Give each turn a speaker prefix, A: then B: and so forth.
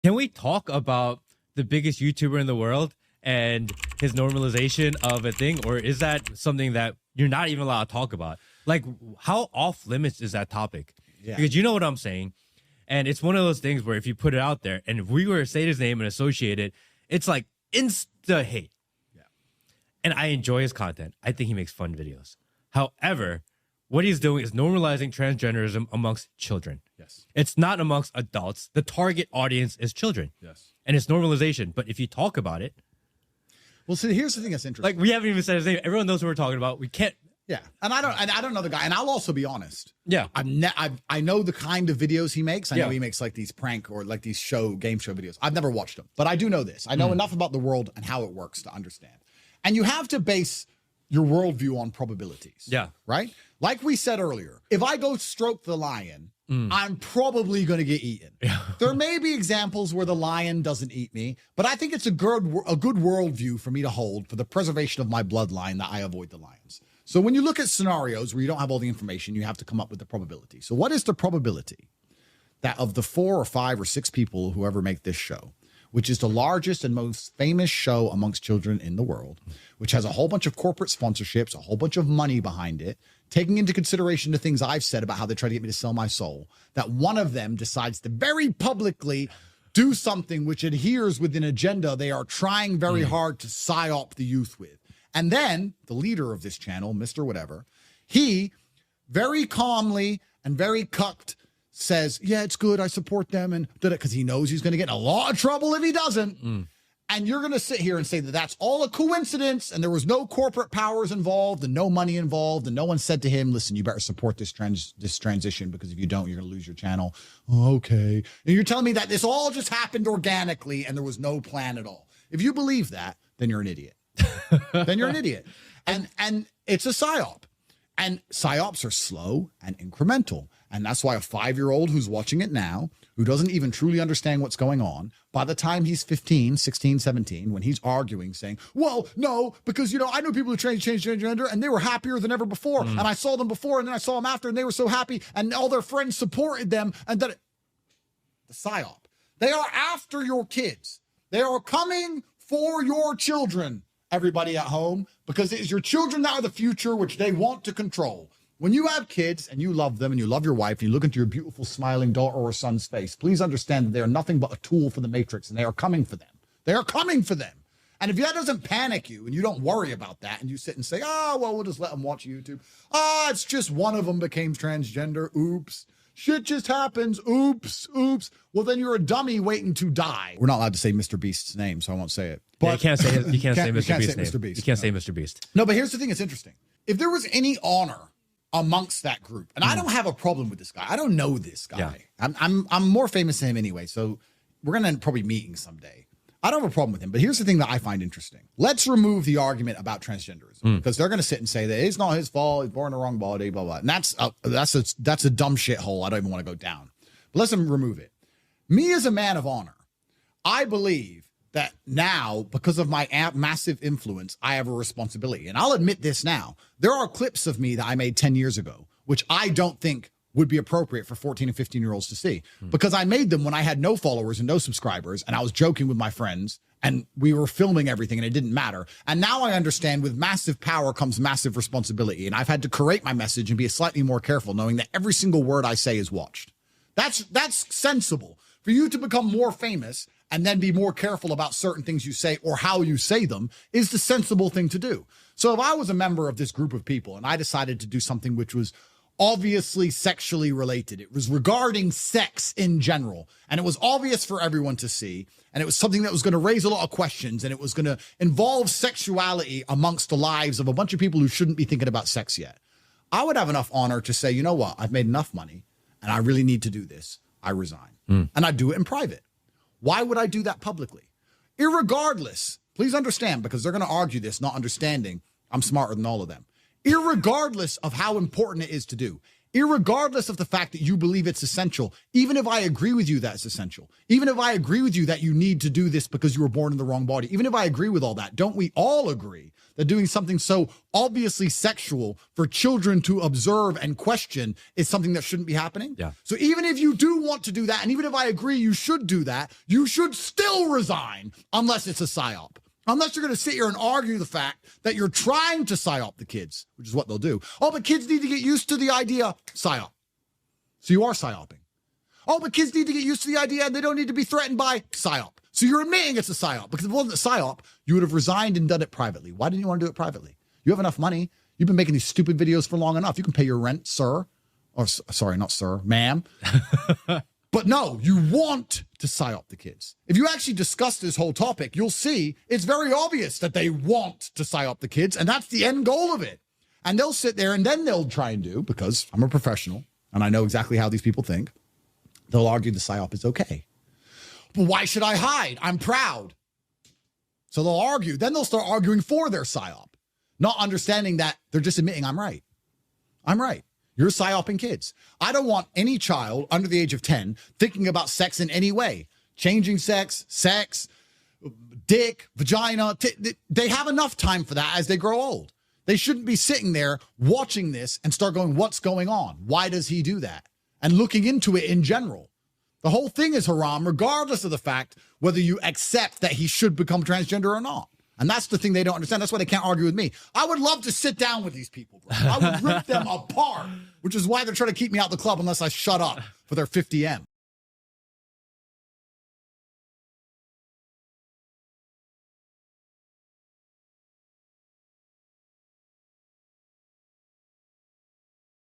A: Can we talk about the biggest YouTuber in the world and his normalization of a thing? Or is that something that you're not even allowed to talk about? Like, how off limits is that topic?
B: Yeah.
A: Because you know what I'm saying. And it's one of those things where if you put it out there and if we were to say his name and associate it, it's like insta hate.
B: Yeah.
A: And I enjoy his content. I think he makes fun videos. However, what he's doing is normalizing transgenderism amongst children.
B: Yes.
A: It's not amongst adults. The target audience is children.
B: Yes.
A: And it's normalization. But if you talk about it,
B: well, see, here's the thing that's interesting.
A: like we haven't even said his name. Everyone knows what we're talking about. We can't.
B: Yeah, and I don't know the guy, and I'll also be honest.
A: Yeah,
B: I know the kind of videos he makes. I know
A: Yeah.
B: he makes like these prank or like these game show videos. I've never watched them, but I do know this. I know enough about the world and how it works to understand. And you have to base your worldview on probabilities.
A: Yeah.
B: Right? Like we said earlier, if I go stroke the lion, I'm probably going to get eaten.
A: Yeah.
B: There may be examples where the lion doesn't eat me, but I think it's a good worldview for me to hold for the preservation of my bloodline that I avoid the lions. So when you look at scenarios where you don't have all the information, you have to come up with the probability. So what is the probability that of the 4 or 5 or 6 people who ever make this show, which is the largest and most famous show amongst children in the world, which has a whole bunch of corporate sponsorships, a whole bunch of money behind it, taking into consideration the things I've said about how they try to get me to sell my soul, that one of them decides to very publicly do something which adheres with an agenda they are trying very hard to psyop the youth with. And then the leader of this channel, Mr. Whatever, he very calmly and very cucked says, yeah, it's good. I support them. And because he knows he's going to get in a lot of trouble if he doesn't. And you're going to sit here and say that that's all a coincidence and there was no corporate powers involved and no money involved. And no one said to him, listen, you better support this transition because if you don't, you're going to lose your channel. Oh, okay. And you're telling me that this all just happened organically and there was no plan at all. If you believe that, then you're an idiot. Then you're an idiot. And it's a psyop. And psyops are slow and incremental. And that's why a 5-year-old who's watching it now, who doesn't even truly understand what's going on, by the time he's 15, 16, 17, when he's arguing, saying, well, no, because, I know people who changed gender and they were happier than ever before. And I saw them before and then I saw them after and they were so happy and all their friends supported them. And that the psyop. They are after your kids. They are coming for your children, everybody at home, because it is your children that are the future, which they want to control. When you have kids and you love them and you love your wife and you look into your beautiful smiling daughter or son's face, please understand that they are nothing but a tool for the Matrix and they are coming for them. They are coming for them. And if that doesn't panic you and you don't worry about that and you sit and say, oh, well, we'll just let them watch YouTube. It's just one of them became transgender. Oops. Shit just happens. Oops. Oops. Well, then you're a dummy waiting to die. We're not allowed to say MrBeast's name, so I won't say it. But
A: you can't say MrBeast's name.
B: MrBeast.
A: You can't say MrBeast.
B: No, but here's the thing that's interesting. If there was any honor amongst that group, and I don't have a problem with this guy. I don't know this guy. Yeah. I'm more famous than him anyway, so we're gonna probably meeting someday. I don't have a problem with him, but here's the thing that I find interesting. Let's remove the argument about transgenderism because they're gonna sit and say that it's not his fault, he's born in the wrong body, blah blah. And that's a dumb shithole I don't even want to go down. But let's remove it. Me as a man of honor, I believe that now, because of my massive influence, I have a responsibility. And I'll admit this now. There are clips of me that I made 10 years ago, which I don't think would be appropriate for 14 and 15-year-olds to see. Because I made them when I had no followers and no subscribers, and I was joking with my friends, and we were filming everything, and it didn't matter. And now I understand with massive power comes massive responsibility. And I've had to curate my message and be slightly more careful, knowing that every single word I say is watched. That's sensible. For you to become more famous and then be more careful about certain things you say or how you say them is the sensible thing to do. So if I was a member of this group of people and I decided to do something which was obviously sexually related, it was regarding sex in general, and it was obvious for everyone to see, and it was something that was going to raise a lot of questions, and it was going to involve sexuality amongst the lives of a bunch of people who shouldn't be thinking about sex yet, I would have enough honor to say, you know what, I've made enough money, and I really need to do this. I resign. And I do it in private. Why would I do that publicly? Irregardless, please understand, because they're going to argue this, not understanding I'm smarter than all of them. Irregardless of how important it is to do, irregardless of the fact that you believe it's essential, even if I agree with you that it's essential, even if I agree with you that you need to do this because you were born in the wrong body, even if I agree with all that, don't we all agree that doing something so obviously sexual for children to observe and question is something that shouldn't be happening?
A: Yeah.
B: So even if you do want to do that, and even if I agree you should do that, you should still resign unless it's a psyop. Unless you're going to sit here and argue the fact that you're trying to psyop the kids, which is what they'll do. Oh, but kids need to get used to the idea, psyop. So you are psyoping. Oh, but kids need to get used to the idea and they don't need to be threatened by psyop. So you're admitting it's a psyop, because if it wasn't a psyop, you would have resigned and done it privately. Why didn't you want to do it privately? You have enough money. You've been making these stupid videos for long enough. You can pay your rent, sir. Or sorry, not sir, ma'am. But no, you want to psyop the kids. If you actually discuss this whole topic, you'll see it's very obvious that they want to psyop the kids, and that's the end goal of it. And they'll sit there and then they'll try and do, because I'm a professional and I know exactly how these people think, they'll argue the psyop is okay. But why should I hide? I'm proud. So they'll argue. Then they'll start arguing for their psyop, not understanding that they're just admitting I'm right. I'm right. You're psyoping kids. I don't want any child under the age of 10 thinking about sex in any way. Changing sex, dick, vagina. They have enough time for that as they grow old. They shouldn't be sitting there watching this and start going, what's going on? Why does he do that? And looking into it in general. The whole thing is haram, regardless of the fact whether you accept that he should become transgender or not. And that's the thing they don't understand. That's why they can't argue with me. I would love to sit down with these people, bro. I would rip them apart, which is why they're trying to keep me out the club unless I shut up for their 50M.